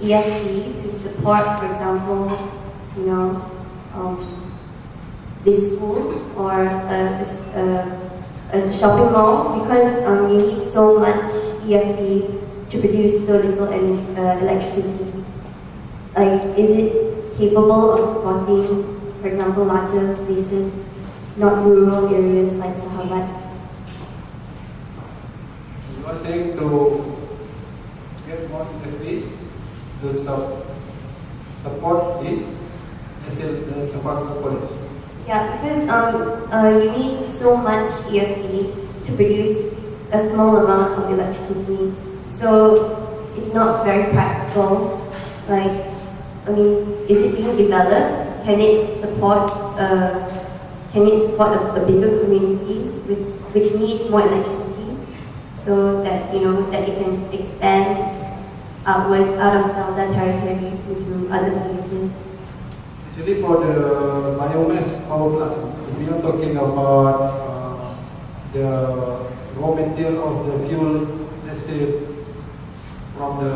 EFP to support, for example, this school or a shopping mall, because you need so much EFP to produce so little electricity. Like, is it capable of supporting, for example, larger places, not rural areas like Sahabat? You are saying to get more EFP to support the Sahabat College. Yeah, because you need so much EFP to produce a small amount of electricity. So it's not very practical. Like, I mean, is it being developed? Can it support a bigger community which needs more electricity, so that that it can expand outwards out of Felda territory into other places? Actually, for the biomass power plant, we are talking about the raw material of the fuel, let's say, from the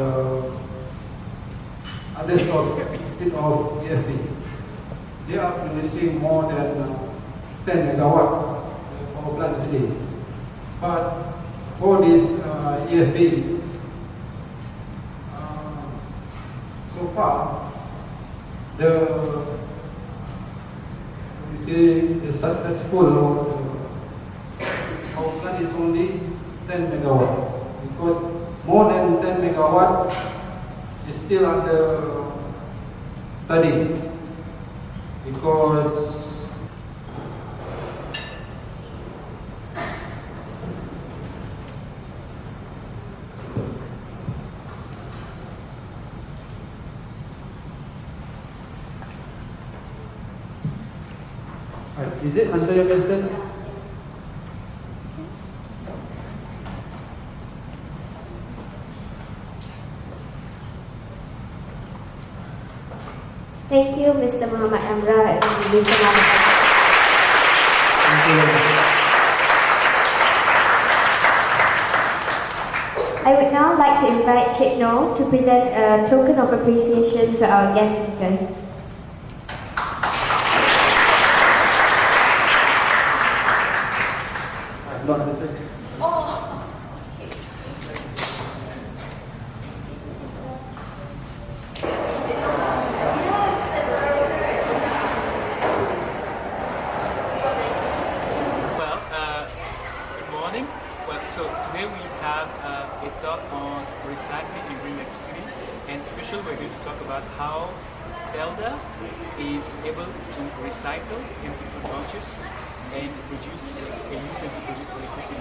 other source instead of EFP. They are producing more than 10 megawatt power plant today. But for this EFP, so far, the successful power plant is only 10 megawatt, because more than 10 megawatt is still under study, because is it answer your question? Thank you, Mr. Muhammad Amra and Mr. Muhammad. Thank you. I would now like to invite Cik No to present a token of appreciation to our guest speakers. I'm not understand. So today we have a talk on recycling and green electricity, and especially we're going to talk about how Felda is able to recycle empty food pouches and use them to produce electricity.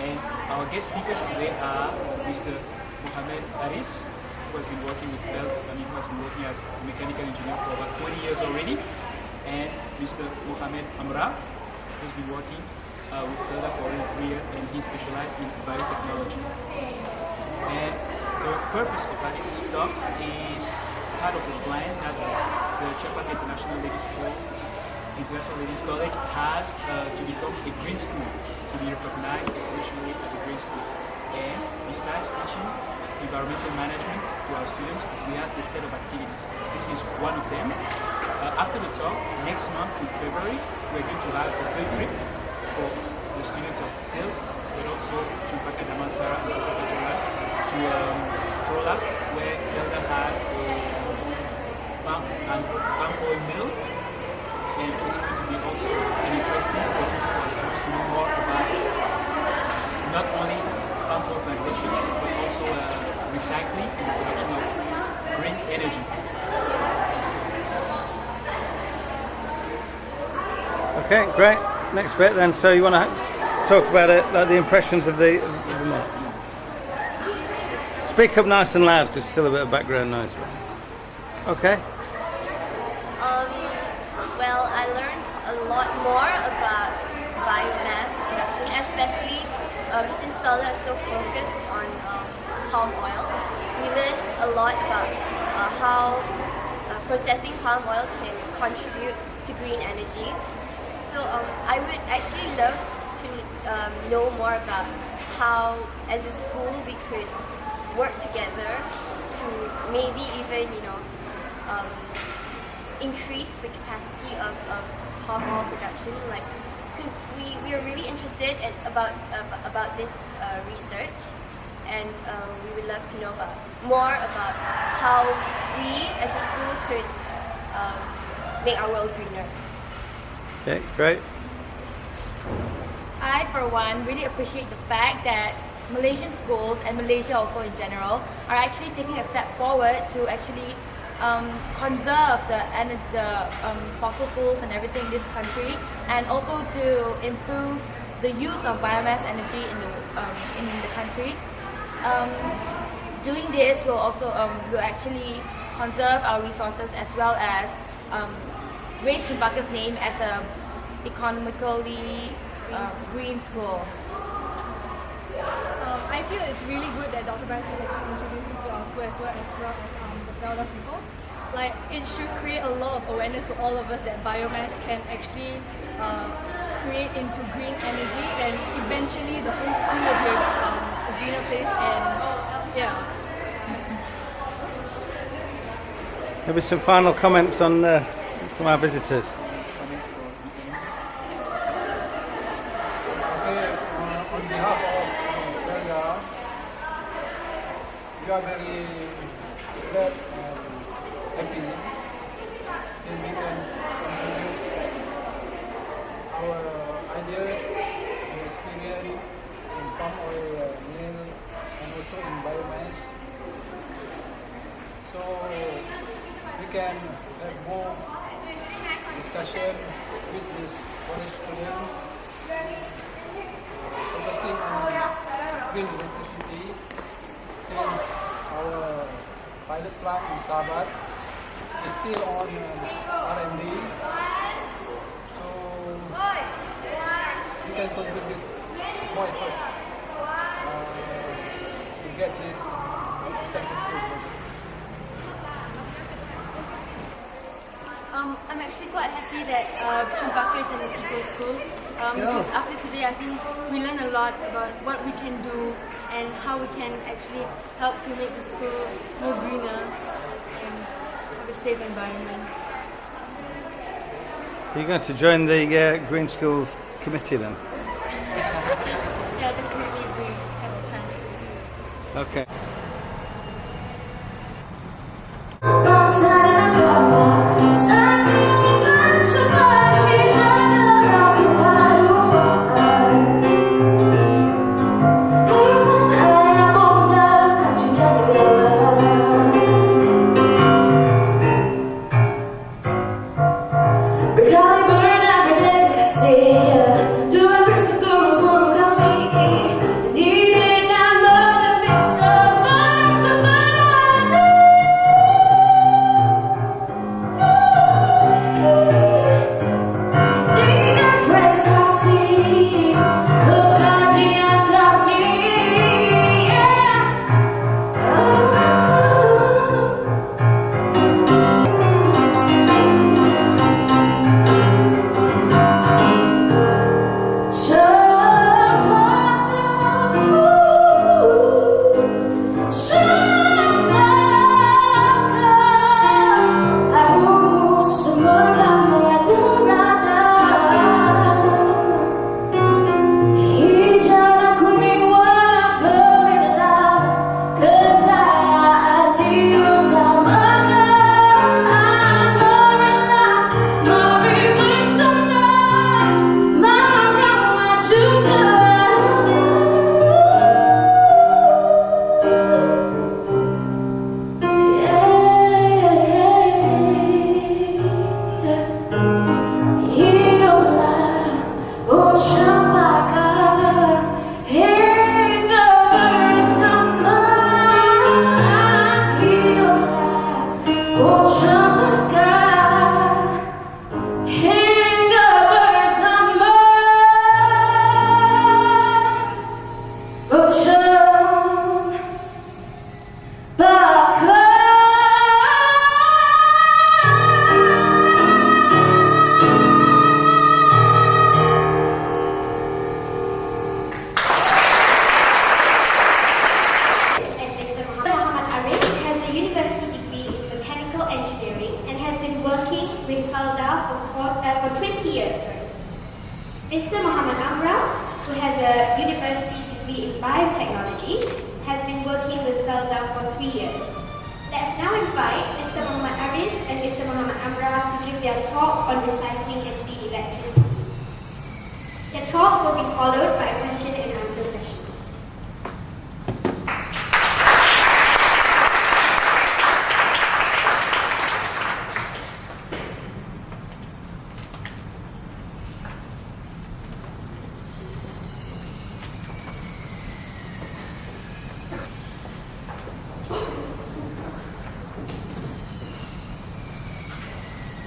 And our guest speakers today are Mr. Muhammad Aris, who has been working with Felda, who has been working as a mechanical engineer for about 20 years already, and Mr. Muhammad Amra, who's been working with Felda for over 3 years, and he specialized in biotechnology. And the purpose of having this talk is part of the plan that the Chapaka International Ladies College has to become a green school, to be recognized internationally as a green school. And besides teaching environmental management to our students, we have a set of activities. This is one of them. After the talk, next month in February, we're going to have a field trip for the students of CILC, but also Chumpaka Damansara and Chumpaka Jolas to Trola, where Felda has a palm oil mill, and it's going to be also an interesting opportunity for our students to know more about not only palm oil plantation, but also recycling and the production of green energy. Okay, great. Next bit then. So you want to talk about it, like the impressions of the month. Speak up nice and loud, because still a bit of background noise. Okay. Well, I learned a lot more about biomass production, especially since Felda is so focused on palm oil. We learned a lot about how processing palm oil can contribute to green energy. So I would actually love to know more about how, as a school, we could work maybe even increase the capacity of palm oil production, like because we are really interested about this research, and we would love to know more about how we as a school could make our world greener. Okay, great. I, for one, really appreciate the fact that Malaysian schools and Malaysia also in general are actually taking a step forward to actually conserve the fossil fuels and everything in this country, and also to improve the use of biomass energy in the country. Doing this will also will actually conserve our resources, as well as raise Chempaka's name as a economically green school. I feel it's really good that Dr. Bryce has actually introduced this to our school as well as the Felda people. Like, it should create a lot of awareness to all of us that biomass can actually create into green energy, and eventually the whole school will be a greener place. And yeah. Maybe some final comments on from our visitors. On behalf of Felda, we are very glad and happy since we can contribute our ideas and experience in palm oil mill and also in biomass. So we can have more discussion with these college students focusing on green electricity, since our pilot plant in Sabat is still on R&D. So we can contribute more effort to get it successful. I'm actually quite happy that Chempaka is an eco school, because after today I think we learn a lot about what we can do and how we can actually help to make the school more greener and have a safe environment. Are you going to join the Green Schools Committee then? Yeah, definitely if we have the chance to. Okay. Guru kami, di dalam mix of Felda for 3 years. Let's now invite Mr. Muhammad Aris and Mr. Muhammad Amra to give their talk on recycling and clean electricity. Their talk will be followed by a question and answer session.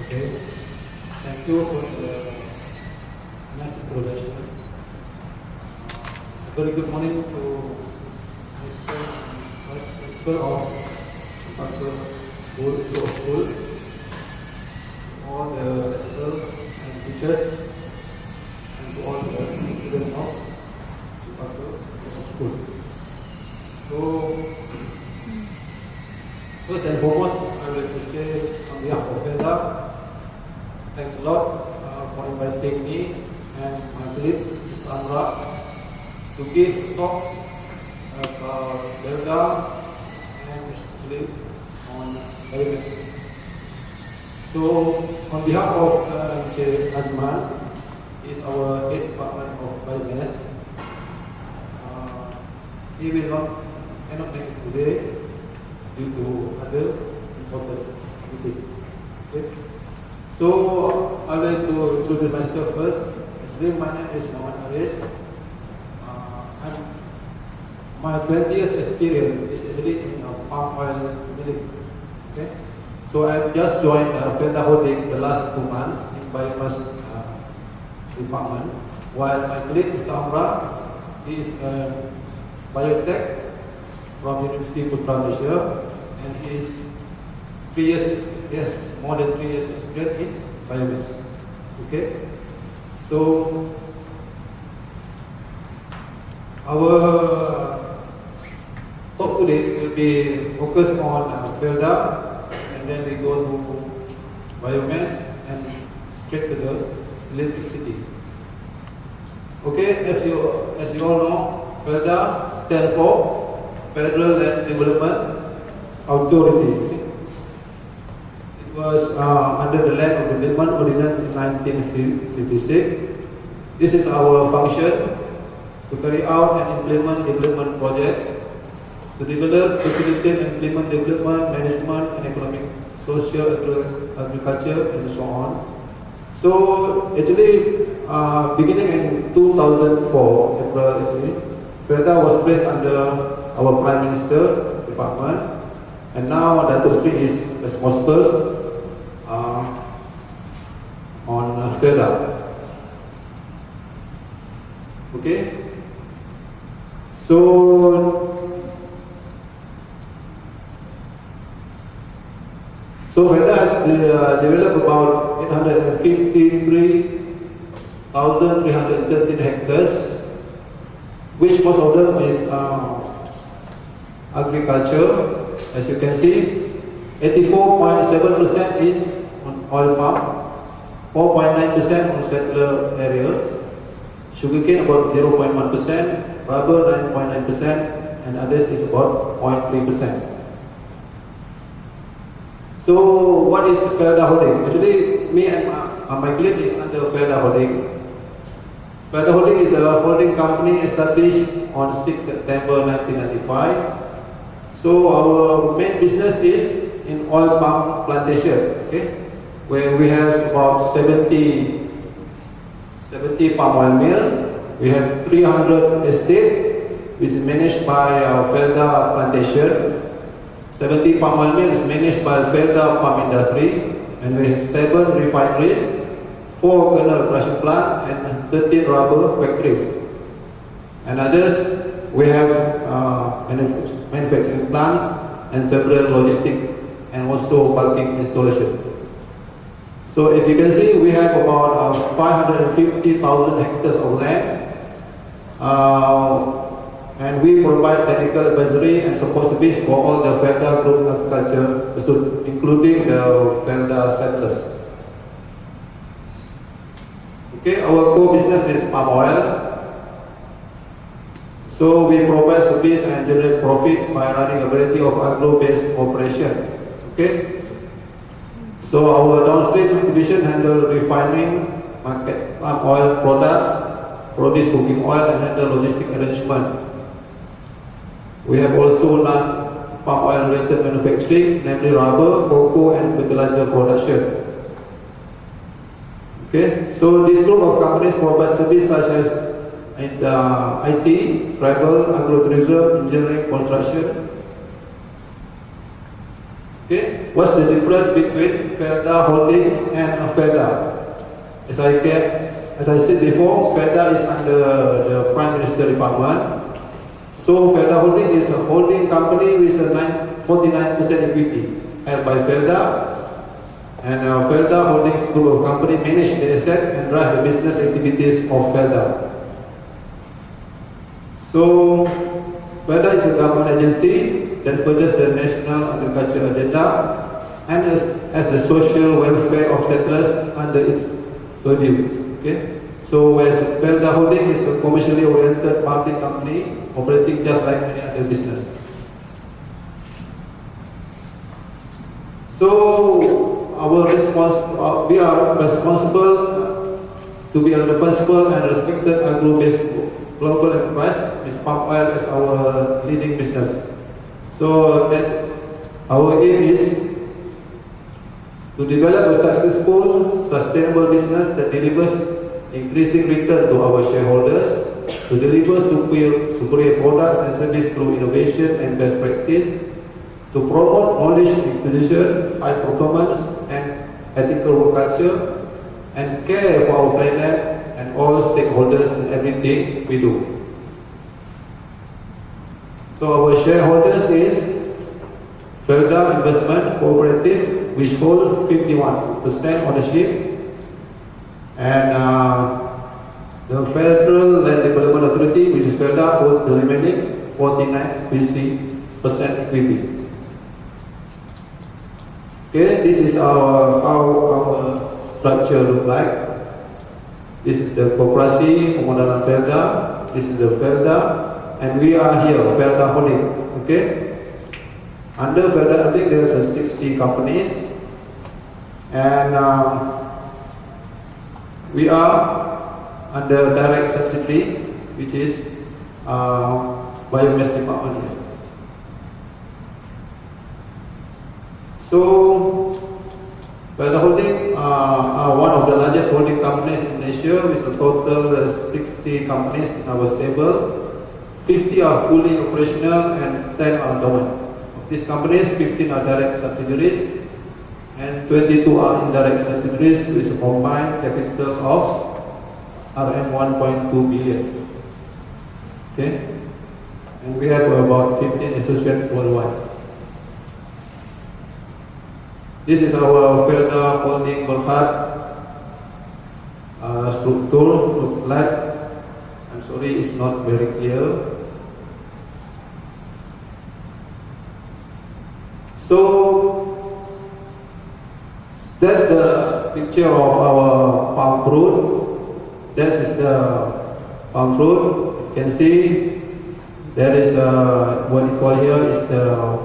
Okay, thank you for the nice introduction. Very good morning to principal of school, all the staff and teachers, and to all the students of school. So, first and foremost, I would like to say on behalf of Felda, thanks a lot for inviting me and my colleague, Mr. Amra, to give a talk about Felda and especially on biomass. So, on behalf of Mr. Azman, he is our head department of biomass. He will cannot make it today due to other important meeting. Okay. So I'd like to introduce myself first. Actually, my name is Muhammad Aris. My 20 years experience is actually in palm oil milling. Okay. So I just joined Felda Holding the last 2 months in biomass department. While my colleague Mr. Amra, he is biotech from University Putra Malaysia, and he is 3 years, yes, more than 3 years experience in biomass. Okay, so our talk today will be focused on Felda, and then we go to biomass and straight to the electricity. Okay, as you all know, Felda stands for Federal Land Development Authority. It was under the Land Development Ordinance in 1956. This is our function to carry out and implement development projects, to develop, facilitate and implement development, management and economic, social, agriculture and so on. So actually, beginning in 2004, April actually, Felda was placed under our Prime Minister department, and now Dato' Sri is responsible on Felda. Okay, so Felda has developed about 853,313 hectares, which most of them is agriculture. As you can see, 84.7% is on oil palm, 4.9% on settler areas, sugarcane about 0.1%, rubber 9.9%, and others is about 0.3%. So what is Felda Holding? Actually, me and my colleague is under Felda Holding. Felda Holding is a holding company established on 6 September 1995. So our main business is in oil palm plantation, okay, where we have about 70 palm oil mill. We have 300 estate, which is managed by Felda plantation. 70 palm oil mill is managed by Felda palm industry, and we have 7 refineries, 4 kernel crushing plant, and 13 rubber factories. And others, we have manufacturing plants and several logistic and also bulking installation. So if you can see, we have about 550,000 hectares of land, and we provide technical advisory and support service for all the Felda group agriculture, including the Felda settlers. Okay, our core business is palm oil. So we provide service and generate profit by running a variety of agro-based operation. Okay. So our downstream division handle refining, market palm oil products, produce cooking oil, and handle logistic arrangement. We have also done palm oil related manufacturing, namely rubber, cocoa, and fertilizer production. Okay, so this group of companies provide services such as IT, travel, agro-tourism, engineering, construction. Okay, what's the difference between Felda Holdings and Felda? As I said before, Felda is under the Prime Minister Department. So Felda Holdings is a holding company with a 49% equity held by Felda. And Felda Holdings group of company manage the asset and drive the business activities of Felda. So Felda is a government agency that furthers the national agriculture agenda and as the social welfare of settlers under its purview. Okay? So whereas Felda Holding is a commercially oriented public company operating just like any other business. So we are responsible to be a responsible and respected agro-based global enterprise with palm oil as our leading business. So our aim is to develop a successful, sustainable business that delivers increasing return to our shareholders, to deliver superior products and service through innovation and best practice, to promote knowledge acquisition, high performance and ethical work culture, and care for our planet and all stakeholders in everything we do. So our shareholders is Felda Investment Cooperative, which hold 51% ownership, and the Federal Land Development Authority, which is Felda, holds the remaining 49% equity. Okay, this is how our structure look like. This is the Koperasi Pemodaran Felda. This is the Felda, and we are here, Felda Holding. Okay. Under Felda Holding, there are 60 companies, and we are under direct subsidiary, which is Biomass Department. So, Felda Holding are one of the largest holding companies in Malaysia with a total 60 companies in our stable. 50 are fully operational and 10 are dormant. Of these companies, 15 are direct subsidiaries and 22 are indirect subsidiaries with a combined capital of RM 1.2 billion. Okay? And we have about 15 associates worldwide. This is our Felda Holding Berhad structure, looks like. I'm sorry, it's not very clear. So, that's the picture of our palm fruit. This is the palm fruit. You can see there is what you call here is the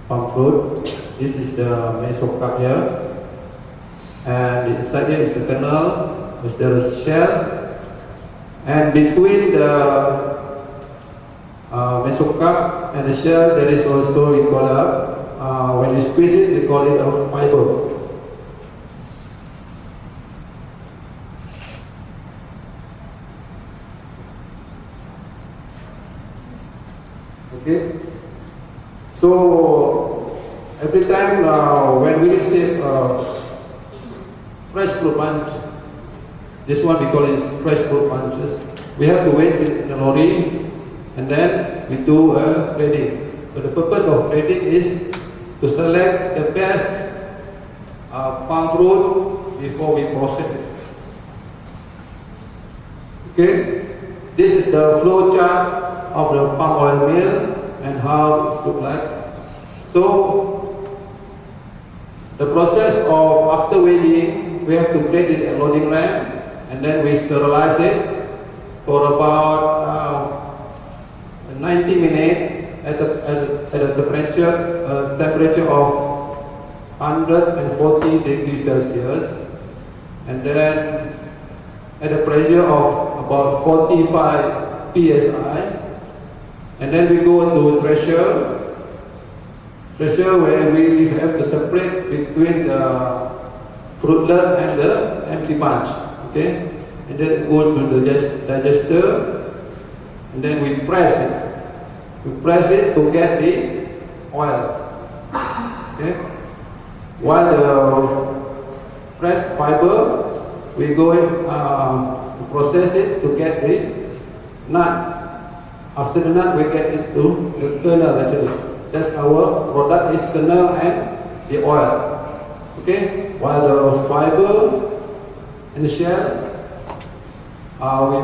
palm fruit. This is the mesokak here, and inside here is the kernel, there is shell, and between the mesokak and the shell there is also, we call when you squeeze it, we call it a fiber. Okay, so every time when we receive fresh fruit bunch, this one we call it fresh fruit bunches, we have to wait in the lorry and then we do a grading. So the purpose of grading is to select the best palm fruit before we process it. Okay, this is the flow chart of the palm oil mill and how it looks like. So the process of after weighing, we have to grade it at loading ramp and then we sterilize it for about 90 minutes at a temperature of 140 degrees Celsius, and then at a pressure of about 45 psi, and then we go to threshold where we have to separate between the fruitlet and the empty punch, okay, and then go to the digester, and then we press it to get the oil, okay. While the fresh fiber, we go and process it to get the nut. After the nut, we get into the kernel actually. That's our product, is kernel and the oil. Okay? While the fiber and the shell, we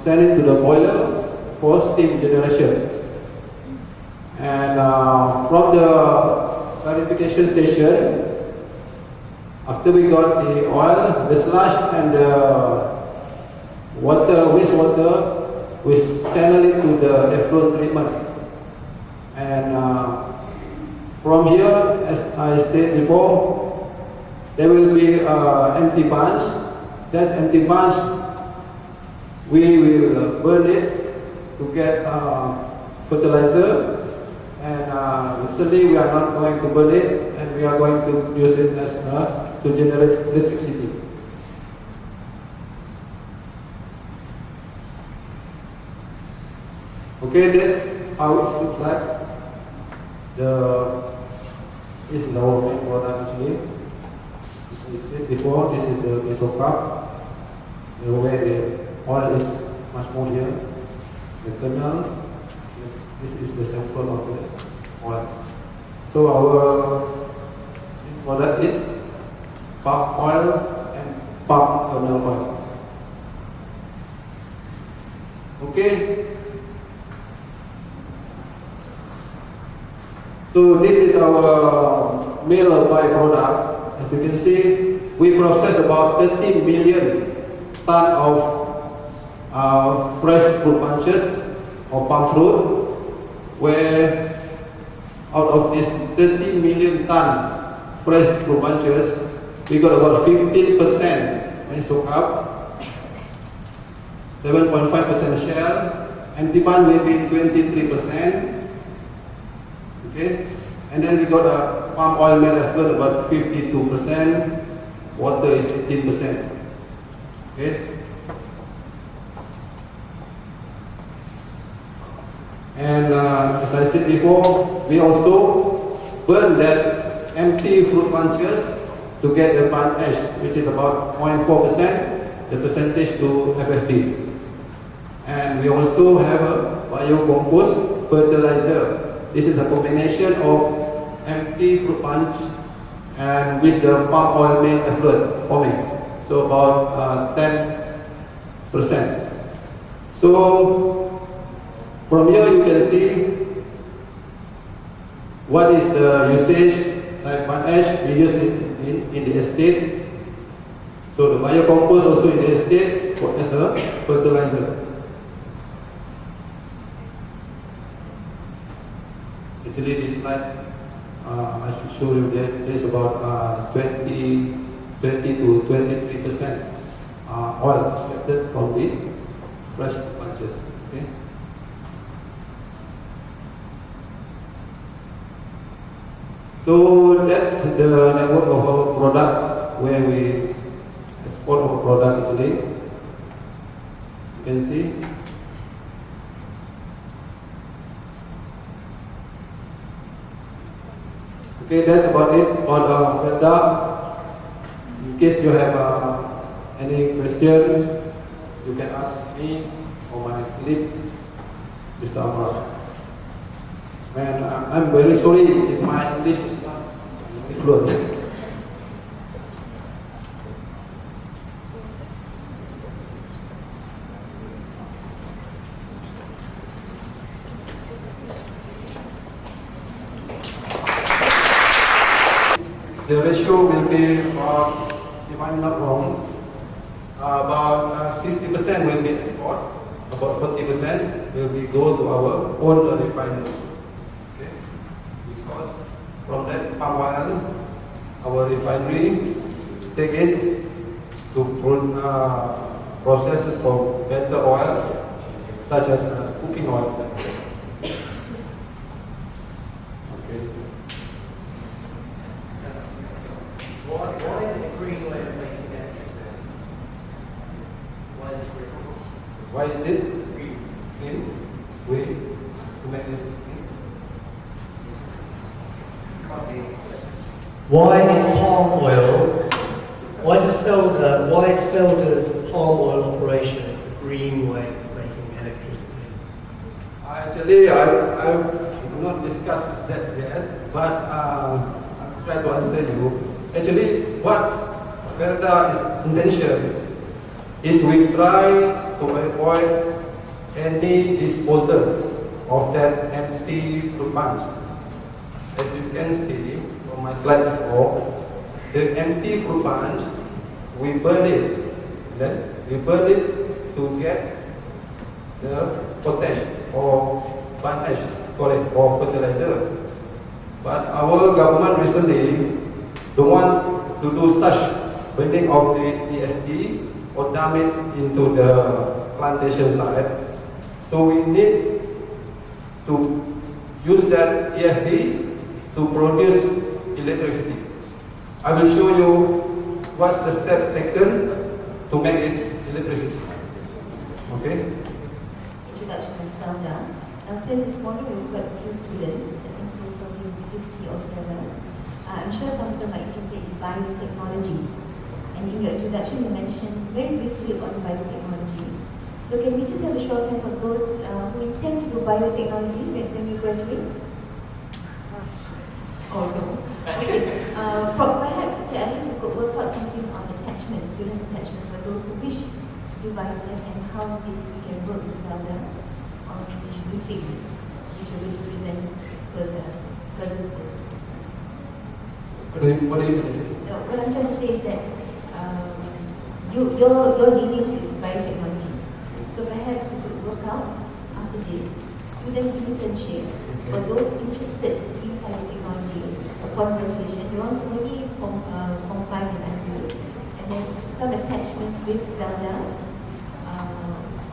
send it to the boiler for steam generation. And from the clarification station, after we got the oil, the slush and the wastewater, we channel it to the effluent treatment. And from here, as I said before, there will be empty bunch. That's empty bunch. We will burn it to get fertilizer. And recently we are not going to burn it, and we are going to use it as to generate electricity. Okay, that's how it looks like. This is our main product actually. As I said before, this is the meso cup, where the oil is much more here. The kernel, this is the sample of the oil. So our product is palm oil and palm kernel oil. Okay. So this is our mill byproduct. As you can see, we process about 13 million tons of fresh fruit bunches or palm fruit, where out of this 13 million tons fresh fruit bunches, we got about 15% meso cup, 7.5% shell, empty pan will be 23%. Okay, and then we got a palm oil made as well, about 52%. Water is 18%. Okay, and as I said before, we also burn that empty fruit bunches to get the plant ash, which is about 0.4%, the percentage to FFP. And we also have a biocompost fertilizer. This is a combination of empty fruit punch and with the palm oil made effluent forming. So about 10%. So from here you can see what is the usage. Like plant ash, we use it in the estate. So the biocompost also in the estate as a fertilizer. Actually, this slide, I should show you that there is about 20 to 23% oil extracted from the fresh bunches. Okay. So that's the network of our product, where we export our product today. You can see. Okay, that's about it on Felda. In case you have any questions, you can ask me or my colleague, Mr. Amar. And I'm very sorry if my English is not fluent. The ratio will be about, if I'm not wrong, about 60% will be export about 40% will be go to our own refinery. Okay? Because from that palm oil, our refinery take it to process it for better oil, such as cooking oil. Okay. Why is it a green way of making electricity? Why is it green? Why is it green way to make electricity? Why is palm oil? Why is Felda's palm oil operation a green way of making electricity? Actually, I've not discussed that yet, but I'll try to answer you. Actually, what Felda's intention is we try to avoid any disposal of that empty fruit punch. As you can see from my slide before, the empty fruit punch, we burn it. Then we burn it to get the potash or potash, call it, or fertilizer. But our government recently don't want to do such burning of the EFD or dump it into the plantation side. So we need to use that EFD to produce electricity. I will show you what's the step taken to make it electricity. Okay? Introduction in Felda. Now, since this morning we've got a few students, I think total 50 altogether. I'm sure some of them are interested in biotechnology. And in your introduction, you mentioned very briefly on biotechnology. So can we just have a show of hands of those who intend to do biotechnology when we graduate? Oh no. Perhaps at least we could work out something on attachments, student attachments for those who wish to do biotech, and how we can work with Felda on this thing, which we will present further this. What do you mean? No, what I'm trying to say is that your leanings in biotechnology. So perhaps we could work out after this student internship for those interested in biotechnology upon graduation. We want somebody from 5 and under, and then some attachment with Felda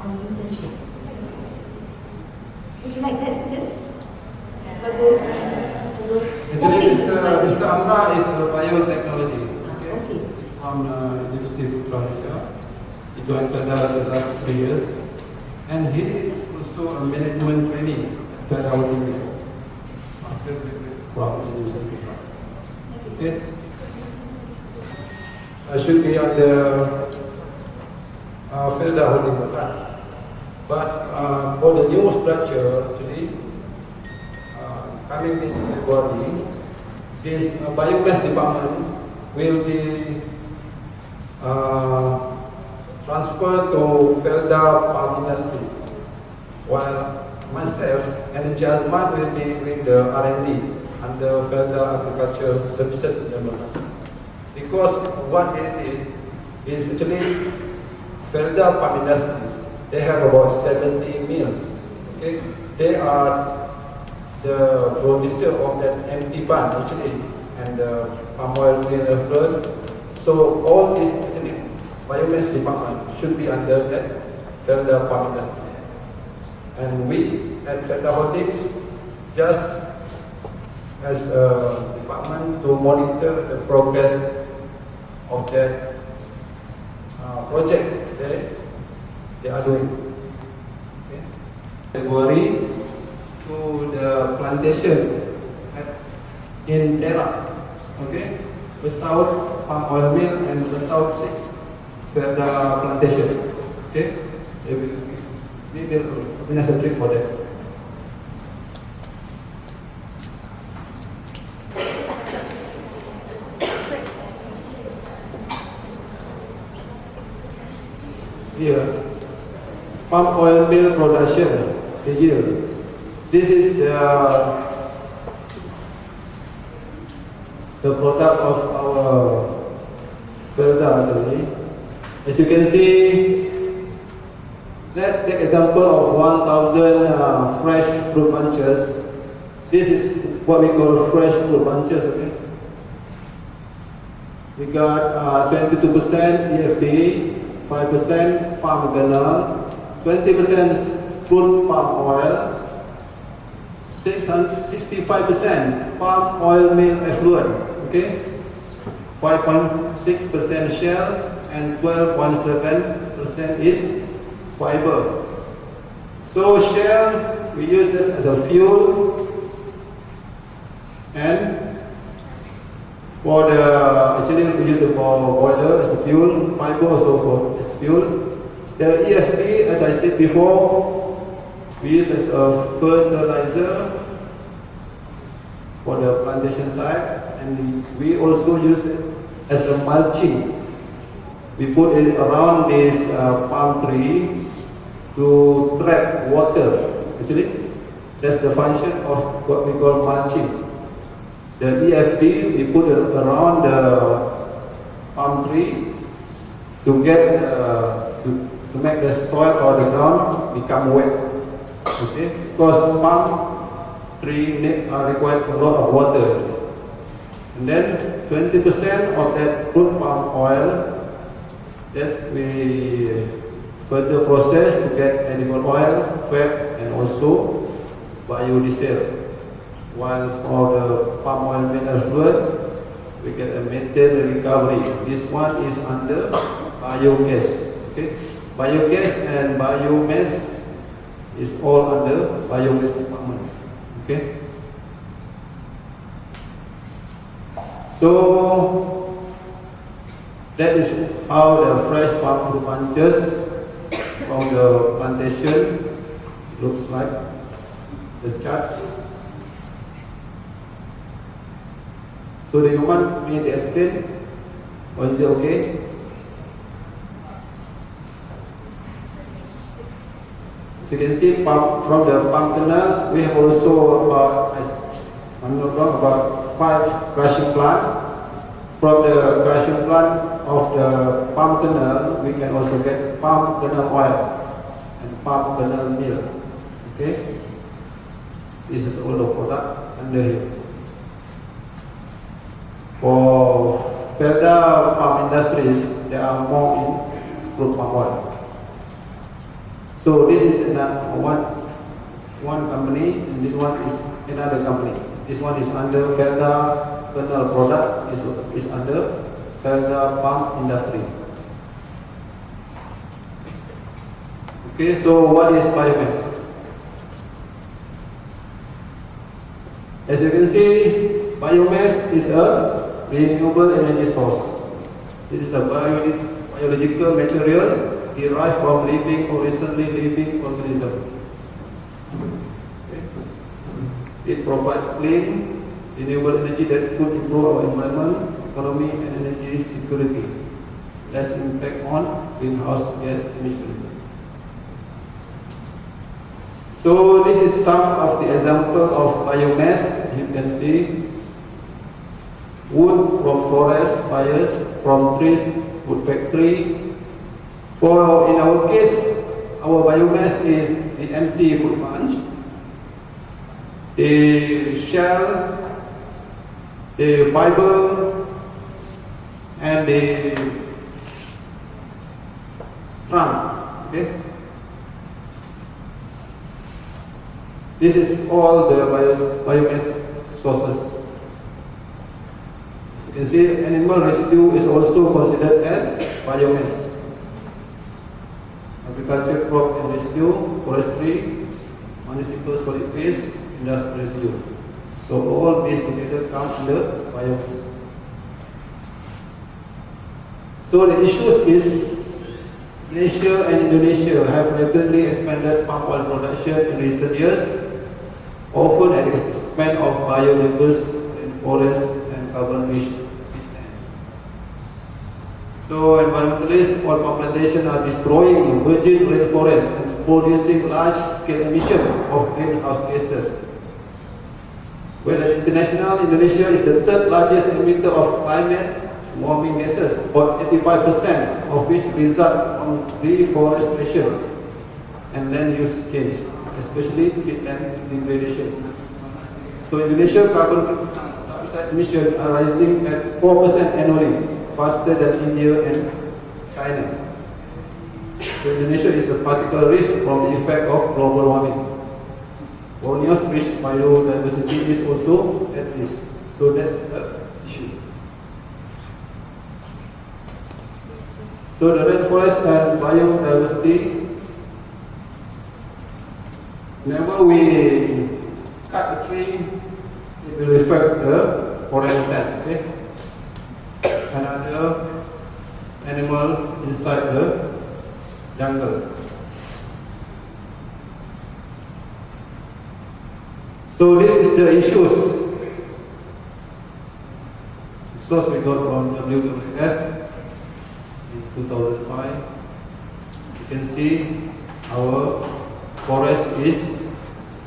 on internship. Would you like that, students? For those Actually, Mr. Amra is a biotechnology. Okay. From University of Florida. He joined Felda the last 3 years. And he is also a management trainee at Felda University. From the University of Florida. Okay. I should be on the Felda holding the plan. But for the new structure, actually, coming this February, this biomass department will be transferred to Felda Palm Industry, while myself and Jasmine will be with the R&D under Felda Agriculture Services Development. Because what they did is actually Felda Palm Industries, they have about 70 mills. Okay? They are the producer of that empty bun actually, and the palm oil mill effluent. So all this actually biomass department should be under that Felda Palm Industry. And we at Felda Holdings just as a department to monitor the progress of that project they are doing. Okay. February to the plantation in Tera, okay, the South Palm Oil Mill and the South 6 Felda plantation, okay. We will organize a trip for that. Here, palm oil mill production, the yield. This is the product of our Felda actually. As you can see, that take the example of 1,000 fresh fruit bunches. This is what we call fresh fruit bunches. Okay? We got 22% EFB, 5% palm kernel, 20% fruit palm oil, 65% palm oil meal effluent, okay? 5.6% shell, and 12.7% is fiber. So shell we use this as a fuel, and for the actually we use it for boiler as a fuel, fiber also for as fuel. The EFB, as I said before, we use as a fertilizer for the plantation side, and we also use it as a mulching. We put it around this palm tree to trap water. Actually, that's the function of what we call mulching. The EFB, we put it around the palm tree to get to make the soil or the ground become wet. Okay, because palm tree require a lot of water. And then 20% of that fruit palm oil, yes, we further process to get animal oil, fat, and also biodiesel. While for the palm oil mineral fluid, we get a methane recovery. This one is under biogas. Okay, biogas and biomass is all under biogas department. Okay. So that is how the fresh palm fruit bunches from the plantation looks like. The chart. So do you want me to explain, or is it okay? As you can see, from the palm kernel, we have also about 5 crushing plants. From the crushing plant of the palm kernel, we can also get palm kernel oil and palm kernel meal. Okay, this is all the product under here. For Felda palm industries, there are more in fruit palm oil. So this is one company, and this one is another company. This one is under Felda kernel product, is under Felda palm industry. Okay, so what is biomass? As you can see, biomass is a renewable energy source. This is a biological material derived from living or recently living organisms. Okay. It provides clean, renewable energy that could improve our environment, economy, and energy security. Less impact on greenhouse gas emissions. So this is some of the example of biomass. You can see wood from forest fires, from trees, wood factory. In our case, our biomass is the empty food bunch, the shell, the fiber, and the trunk. Okay. This is all the biomass sources. As you can see, animal residue is also considered as biomass. Agriculture crop and residue, forestry, municipal solid waste, industrial residue. So all these together come under biomass. So the issues is Malaysia and Indonesia have rapidly expanded palm oil production in recent years, often at the expense of biodiverse rainforest and carbon-rich peatland. So environmentalists or palm plantations are destroying virgin rainforests and producing large-scale emission of greenhouse gases. Well, at international, Indonesia is the third largest emitter of climate warming gases, for 85% of which result from deforestation. and land use change, especially peatland degradation. So Indonesia carbon dioxide emissions are rising at 4% annually, faster than India and China. So Indonesia is a particular risk from the effect of global warming. Borneo's rich biodiversity is also at risk. So that's the issue. So the rainforest and biodiversity, whenever we cut a tree, it will affect the forest land. Okay? Another animal inside the jungle. So this is the issues. Source we got from WWF in 2005. You can see our forest is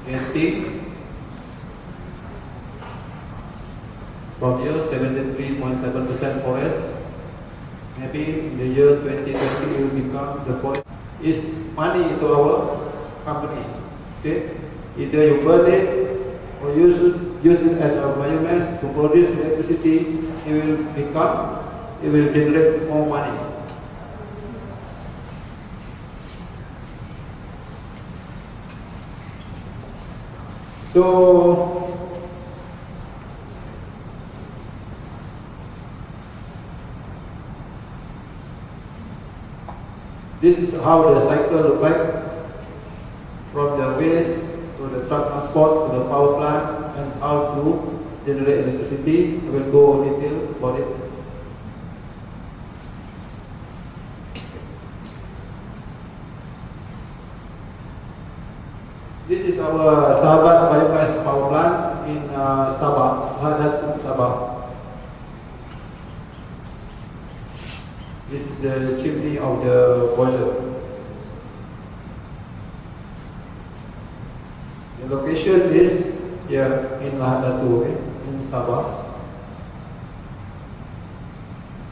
getting from here 73.7% forest. Maybe in the year 2020 it will become the forest is money to our company. Okay, either you burn it or use it as a biomass to produce electricity. It will generate more money. So this is how the cycle looks like, from the waste to the truck transport to the power plant, and how to generate electricity. I will go in detail about it. This is our Sahabat biomass power plant in Sabah, Sabah. This is the chimney of the boiler. The location is here in Lahadatu, okay, in Sabah.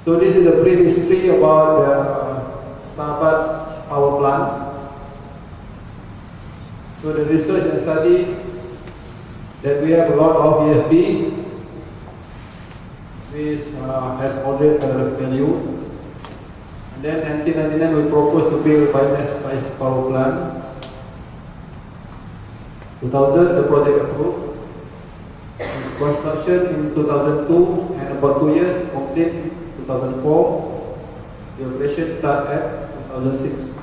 So this is the brief history about the Sahabat power plant. So the research and studies that we have a lot of EFB, which has already value. And then 1999 we proposed to build biomass power plant. 2000 the project approved. Construction in 2002 and about 2 years complete in 2004. The operation started at 2006.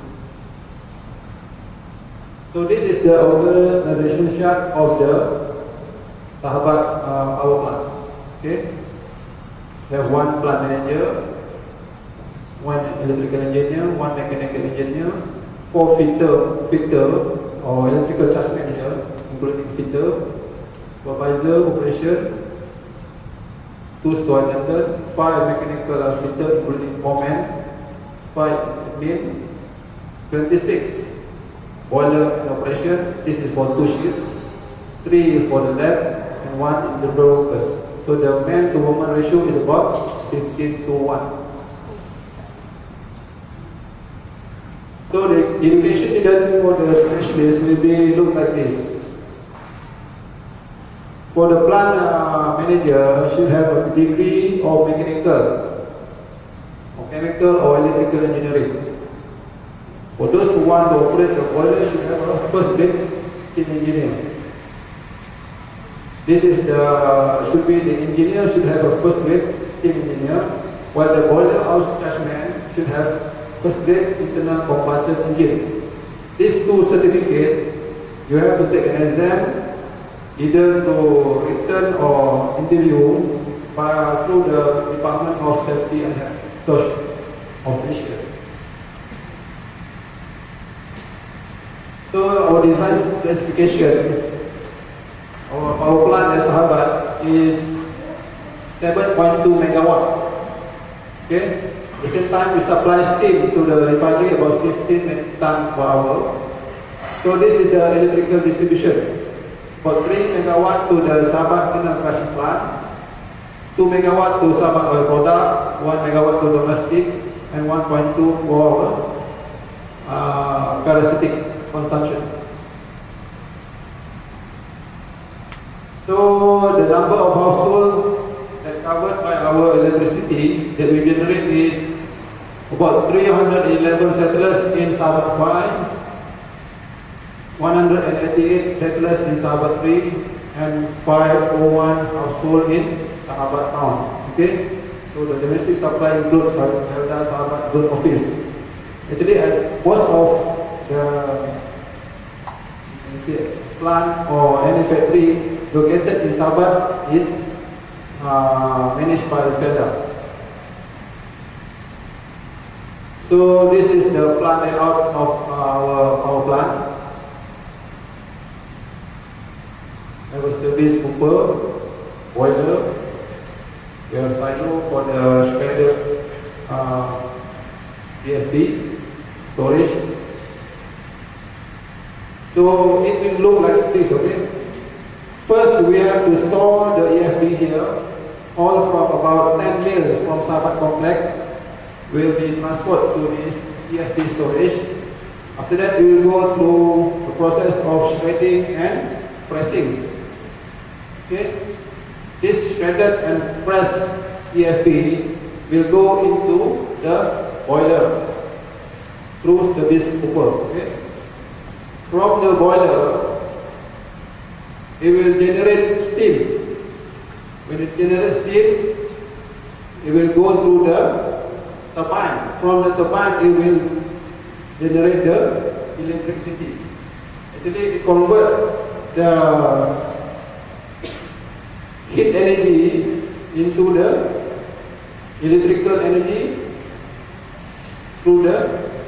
So this is the organization chart of the Sahabat power plant. Okay, we have one plant manager, one electrical engineer, one mechanical engineer, 4 fitter or electrical charge manager, including fitter, supervisor operation, 2 store attendant, 5 mechanical fitter, including foreman, 5 admin, 26 boiler and operation. This is for 2 shifts, 3 for the lab, and 1 in the workers. So the man to woman ratio is about 15 to 1. So the education needed for the specialist will be look like this. For the plant manager, should have a degree of mechanical, or chemical, or electrical engineering. For those who want to operate the boiler, should have a first grade steam engineer. This is should be the engineer should have a first grade steam engineer, while the boiler house chargeman should have first grade internal combustion engine. These 2 certificates, you have to take an exam, either through written or interview through the Department of Safety and Health of Asia. So our design specification, our power plant at Sahabat is 7.2 megawatt. Okay. At the same time, we supply steam to the refinery about 16 tons per hour. So this is the electrical distribution. For 3 megawatt to the Sahabat Kernel Crushing Plant, 2 megawatt to Sahabat Oil Product, 1 megawatt to domestic, and 1.2 for parasitic consumption. So the number of households that covered by our electricity that we generate is about 311 settlers in Sabah 5, 188 settlers in Sabah 3, and 501 households in Sahabat Town. Okay, so the domestic supply includes Felda, Sahabat Zone Office. Actually, most of the plant or any factory located in Sahabat is managed by Felda. So this is the plant layout of our power plant. I have a service cooper, boiler, we have silo for the shredded EFB storage. So it will look like this, okay? First, we have to store the EFB here, all from about 10 mils from Sahabat complex will be transferred to this EFB storage. After that, we will go through the process of shredding and pressing. Okay, this shredded and pressed EFB will go into the boiler through service cooper. Okay, from the boiler, it will generate steam. When it generates steam, it will go through the turbine. From the turbine, it will generate the electricity. Actually, it converts the heat energy into the electrical energy through the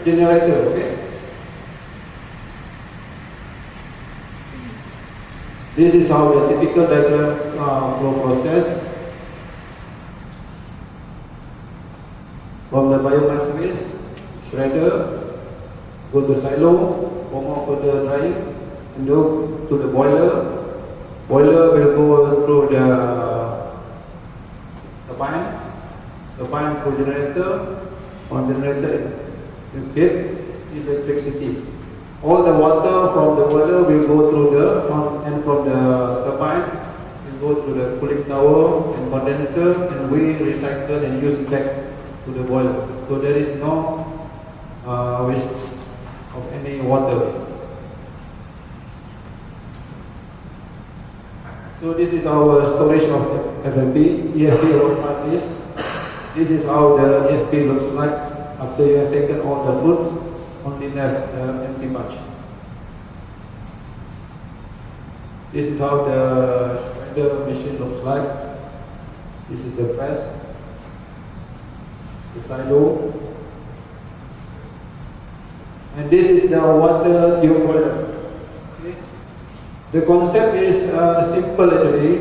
generator. Okay, this is how the typical diagram flow process. From the biomass waste, shredder, go to silo, warm up for the drying, and go to the boiler. Boiler will go through the turbine through generator, on generator will get electricity. All the water from the boiler will go through and from the turbine will go through the cooling tower and condenser, and we recycle and use back to the boiler. So there is no waste of any water. So this is our storage of FMP, EFP or part this. This is how the EFP looks like after you have taken all the fruits, only left the empty batch. This is how the shredder machine looks like. This is the press, the silo, and this is the water tube boiler. The concept is simple actually.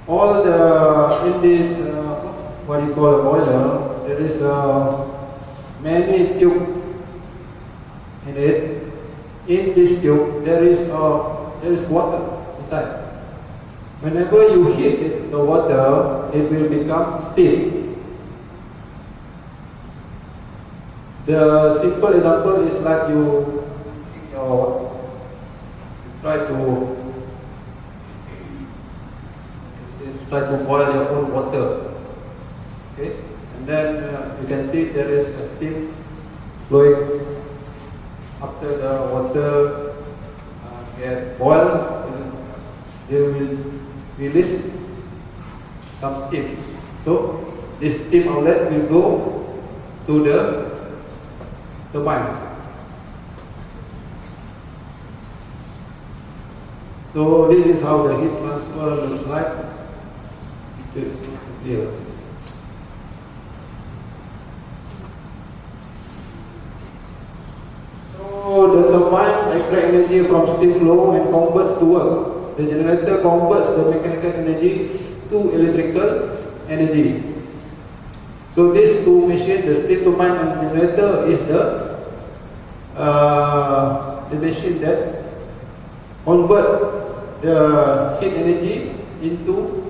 All in this what you call a boiler, there is many tubes in it. In this tube, there is water inside. Whenever you heat the water, it will become steam. The simple example is like you try to boil your own water, okay, and then you can see there is a steam flowing. After the water get boiled, they will release some steam. So this steam outlet will go to the turbine. So this is how the heat transfer looks like. It is clear. So the turbine extracts energy from steam flow and converts to work. The generator converts the mechanical energy to electrical energy. So these two machines, the steam turbine and generator, is the machine that convert the heat energy into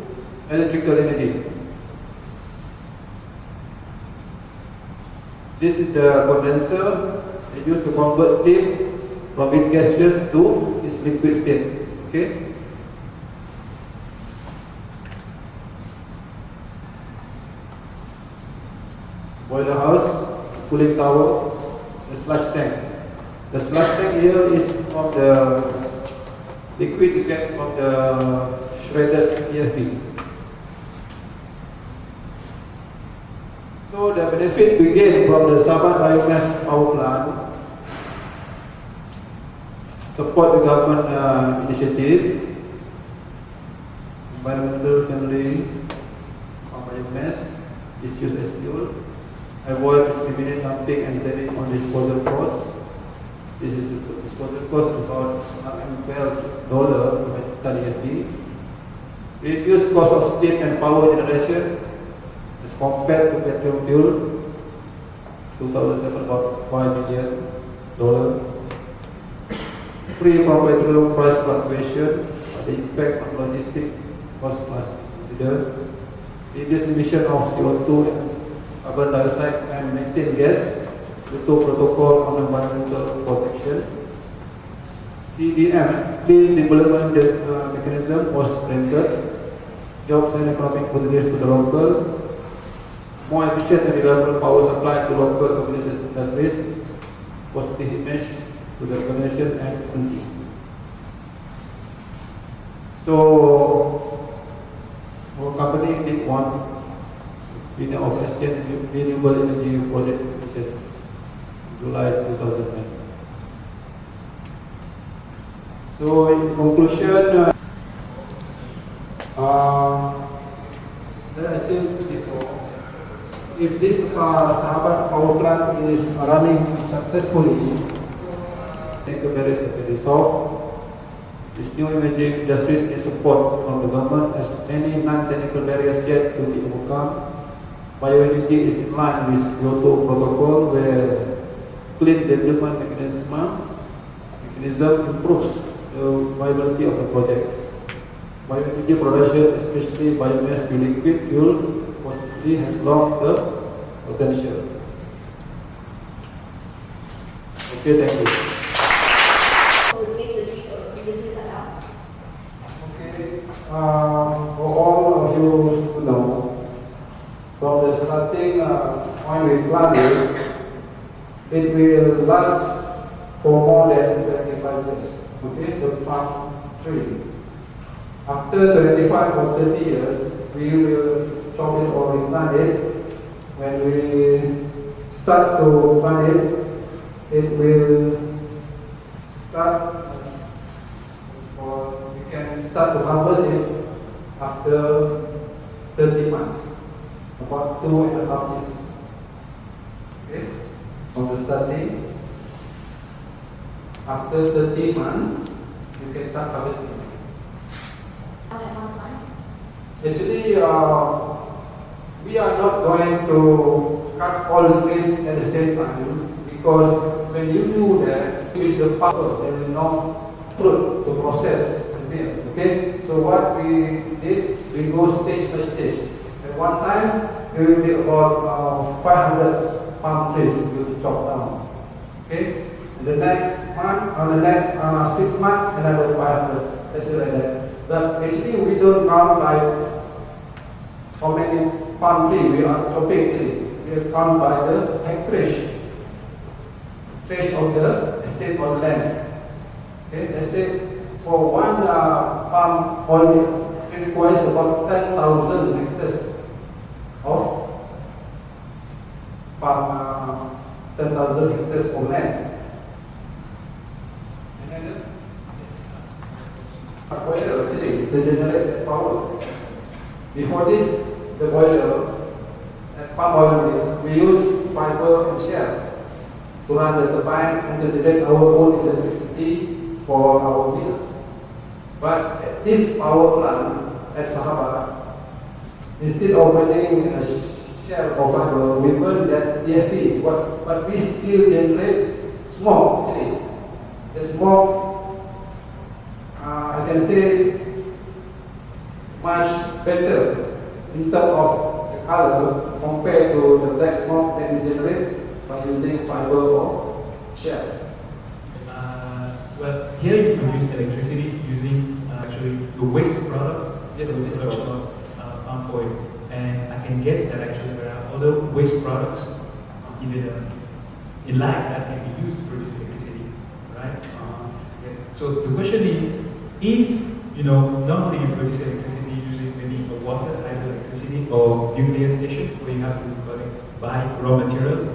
electrical energy. This is the condenser It used to convert steam from its gaseous to its liquid state. Okay. Boiler house, cooling tower, the sludge tank. The sludge tank here is from the liquid you get from the shredded EFP. So the benefit we get from the Sabah biomass power plant support the government initiative, environmental friendly biomass is used as fuel, avoid discriminate dumping and saving on disposal costs. This is the disposal cost about $12 per ton EFP. Reduce cost of steam and power generation as compared to petroleum fuel, 2007 about $5 million. Free from petroleum price fluctuation, the impact on logistics cost must be considered. Reduce emission of CO2 and carbon dioxide and methane gas due to protocol on environmental protection. CDM, Clean Development Mechanism, was strengthened. Jobs and economic contributions to the local. More efficient and reliable power supply to local communities and industries. Positive image to the organization and community. So, our company did one Union of Asian Renewable Energy Project in July 2009. So, in conclusion, as I said before, if this Sahabat power plant is running successfully, technical barriers have been resolved. This new emerging industries need support from the government as many non-technical barriers yet to be overcome. Bioenergy is in line with Kyoto Protocol, where clean development mechanism improves the viability of the project. Bioenergy production, especially biomass to liquid fuel, possibly has long-term potential. Okay, thank you. Okay, for all of you to know, from the starting when we plant it will last for more than 25 years. Okay, the palm tree. After 25 or 30 years, we will chop it or replant it. When we start to plant it, it will start, or we can start to harvest it after 30 months, about 2.5 years. Okay, from the starting, after 30 months, you can start harvesting. Actually, we are not going to cut all the trees at the same time, because when you do that, with the power, there is no fruit to process the meal. Okay, so what we did, we go stage by stage. At one time, there will be about 500 palm trees will be chopped down. Okay, and the next month, on the next 6 months, another 500. That's like that. But actually, we don't count like how many palm trees we are chopping tree. We count by the hectare of the estate or land. Okay, let's say for one palm oil, it requires about 10,000 hectares of palm, 10,000 hectares of land. Boiler to generate power. Before this, the boiler at palm oil mill, we use fiber and shell to run the turbine and to generate our own electricity for our mill. But at this power plant at Sahabat, instead of burning a shell of fiber, we burn that EFP, but we still generate smoke actually. The smoke, I can say, much better in terms of the color compared to the black smoke that we generate by using fiber or share? Well, here you produce electricity using actually the waste product, the waste of palm oil. And I can guess that actually there are other waste products in life that can be used to produce electricity, right? Yes. So the question is, if not only you produce electricity using maybe a water hydroelectricity or nuclear station where you have to buy raw materials,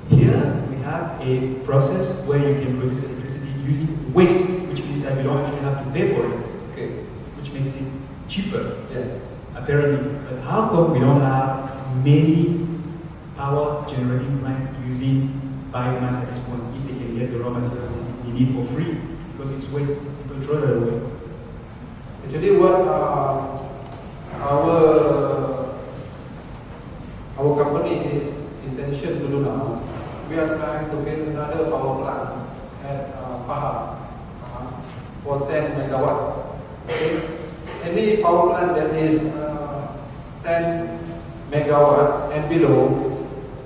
here we have a process where you can produce electricity using waste, which means that you don't actually have to pay for it, Okay. which makes it cheaper. Yes. Apparently, but how come we don't have many power generating plants using biomass at this point if they can get the raw material we need for free? Because it's waste, people throw it away. Actually, what our company is intention to do now, we are trying to build another power plant at Pahang for 10 megawatt. Okay? Any power plant that is 10 megawatt and below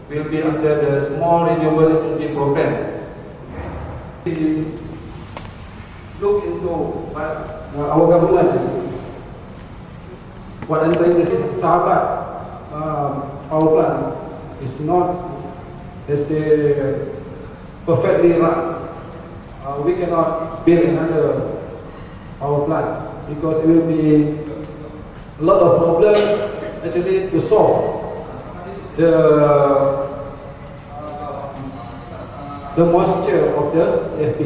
will be under the small renewable energy program. Okay? We look into our government. What I'm trying to say, Sahabat power plant is not, let's say, perfectly run. We cannot build another power plant because it will be a lot of problems actually to solve. The moisture of the EFP.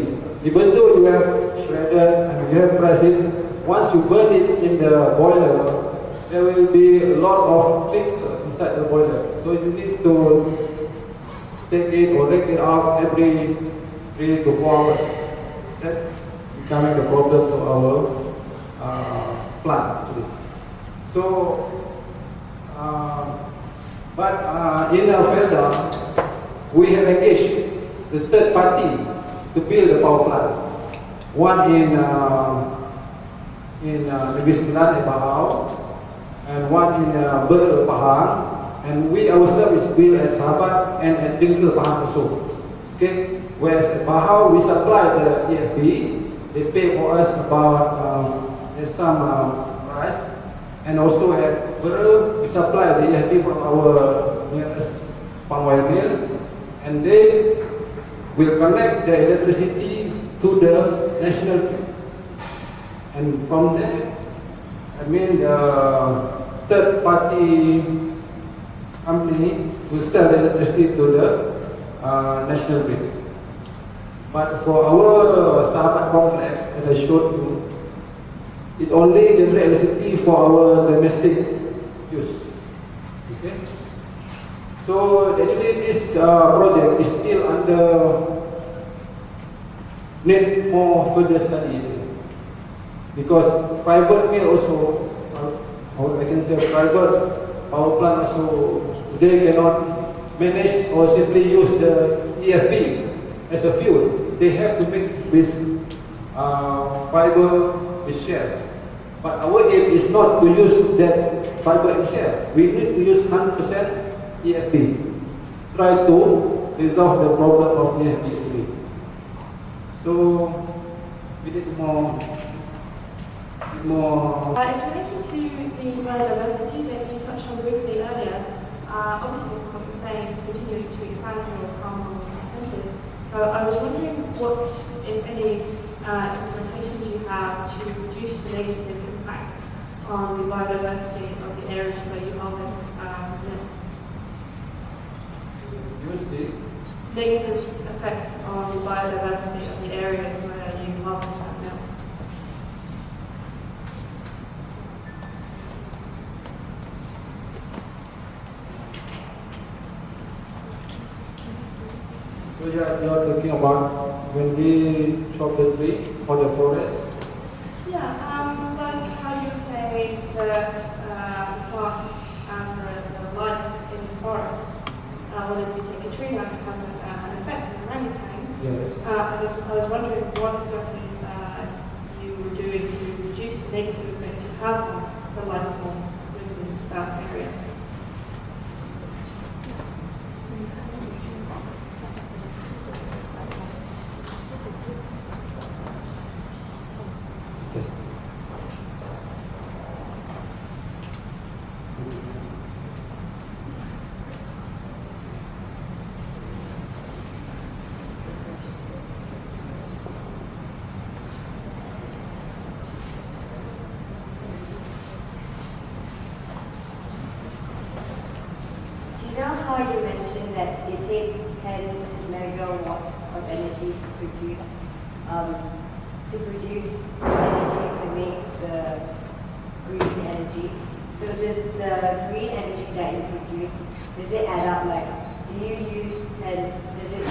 Even though you have shredded and you have pressed it, once you burn it in the boiler, there will be a lot of clinker inside the boiler. So you need to take it or take it out every 3 to 4 hours. That's becoming the problem to our plant today. So, but in Felda, we have engaged the third party to build the power plant. One in Negeri Sembilan at Bahau, and one in Pahang, and we ourselves is built at Sahabat and at Tinggal Pahang also. Okay, whereas at Bahau we supply the EFP, they pay for us about some price, and also at Bera we supply the EFP from our nearest palm oil mill, and they will connect the electricity to the national grid. And from there, I mean the third party company will sell the electricity to the national grid. But for our Sahabat complex, as I showed you, it only generates electricity for our domestic use. Okay? So actually this project is still under need more further study, because private mill also, I can say private power plant also, they cannot manage or simply use the EFP as a fuel. They have to mix with fiber with share. But our aim is not to use that fiber and share. We need to use 100% EFP. Try to resolve the problem of EFP today. So we need more. It's related to the biodiversity that you touched on briefly earlier. Obviously, what you're saying, continuing to expand your palm oil centres. So I was wondering what, if any, implementations you have to reduce the negative impact on the biodiversity of the areas where you harvest milk. Reduce the Negative effect on the biodiversity of the areas where you harvest that milk. So you are talking about when we chop the tree or the forest? Yeah, like how you say that plants and the life in the forest, when you take a tree down, it has an effect on orangutans. Yes. I was wondering what exactly you were doing to reduce the negative effect you have on the life forms within that area. You know how you mentioned that it takes 10 megawatts of energy to produce energy to make the green energy. So does the green energy that you produce, does it add up? Like, do you use 10? Is it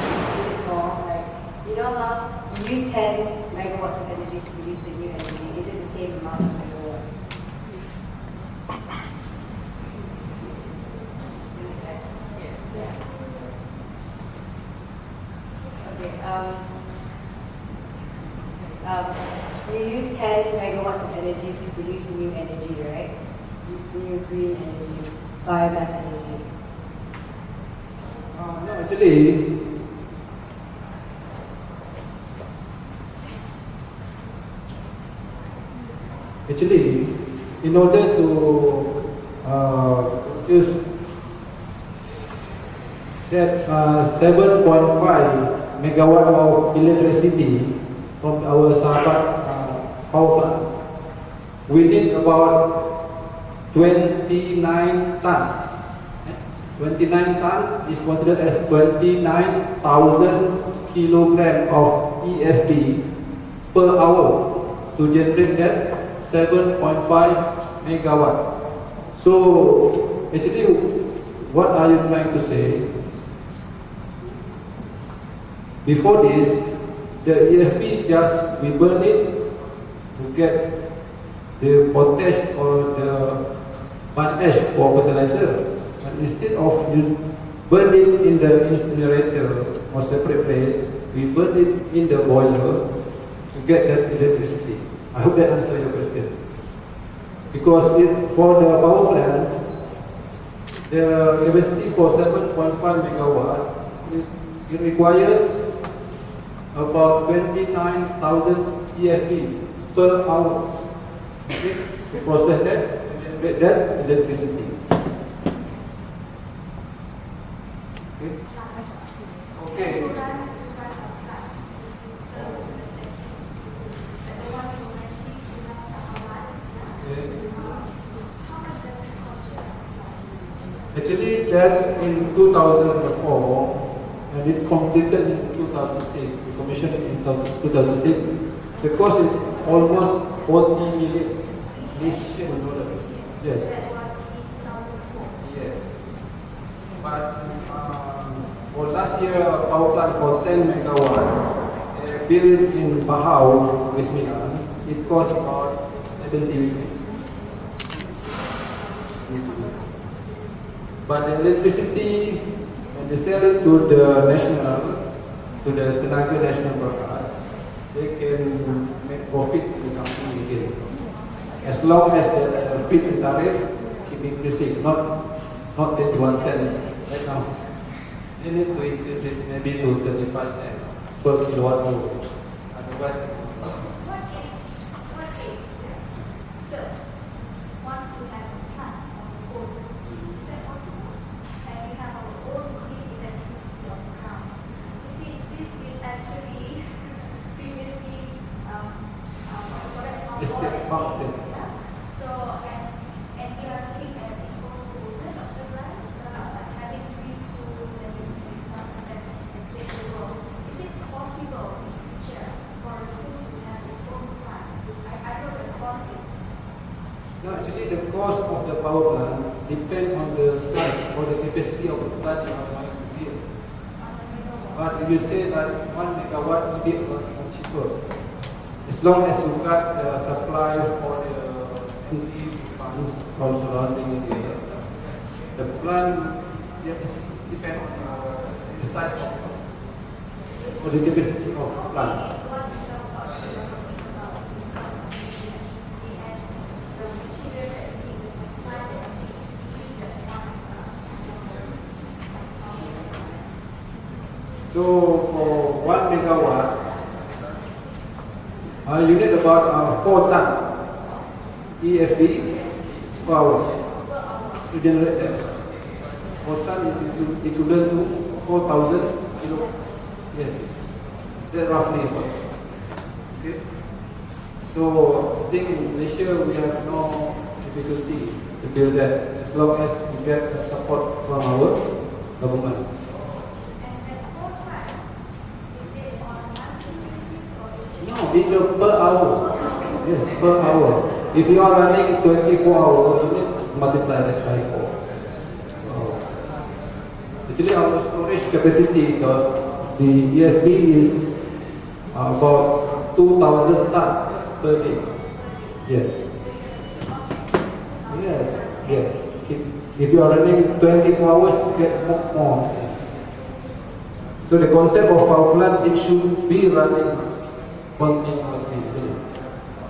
more? Like, you know how you use 10 megawatts of energy to produce the new energy? Is it the same amount of megawatts? Yeah. Okay. You use 10 megawatts of energy to produce new energy, right? New green energy, biomass energy. No, actually, in order to produce that 7.5 megawatt of electricity from our Sahabat power plant, we need about 29 ton. 29 ton is considered as 29,000 kilogram of EFP per hour to generate that 7.5 megawatt. So actually, what are you trying to say? Before this, the EFP just we burn it to get the potash or the mud ash for fertilizer. And instead of burning in the incinerator or separate place, we burn it in the boiler to get that electricity. I hope that answers your question. Because for the power plant, the capacity for 7.5 megawatt, it requires about 29,000 EFP per hour to process that, to generate that electricity. Okay. Actually, that's in 2004, and it completed in 2006. We commissioned it in 2006. The cost is almost 40 million Malaysian dollars. Yes. Yes. But for last year, power plant for 10 megawatt, built in Bahau, Wismian, it cost about 70 million. But the electricity, when they sell it to the national, to the Tenaga National Berhad, they can make profit to the company again. As long as the feed tariff keep increasing, not 21 cents right now. They need to increase it maybe to 35 cents per kilowatt hour. Otherwise, no, actually the cost of the power plant depends on the size or the capacity of the plant you are going to build. But if you say that 1 megawatt will be much cheaper, as long as you got the supply for the energy from surrounding area, the plant depends on the size of or the capacity of the plant. So for 1 megawatt, you need about 4 ton EFP per hour to generate that. 4 ton is equivalent to 4,000 kilo. Yes, that's roughly what. Okay. So I think in Malaysia we have no difficulty to build that, as long as we get the support from our government. No, it's per hour. Yes, per hour. If you are running 24 hours, you need to multiply that by 4. Actually, our storage capacity, the ESB is about 2,000 tons per day. Yes. Yes. If you are running 24 hours, you get more. So the concept of power plant, it should be running continuously.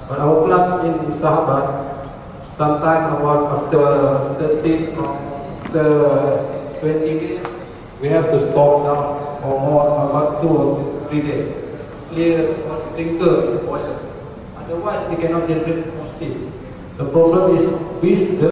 But our plant in Sahabat, sometime about after 30 or 20 minutes, we have to stop down for more about 2 or 3 days. Clear clinker in the boiler. Otherwise, we cannot generate more steam. The problem is with the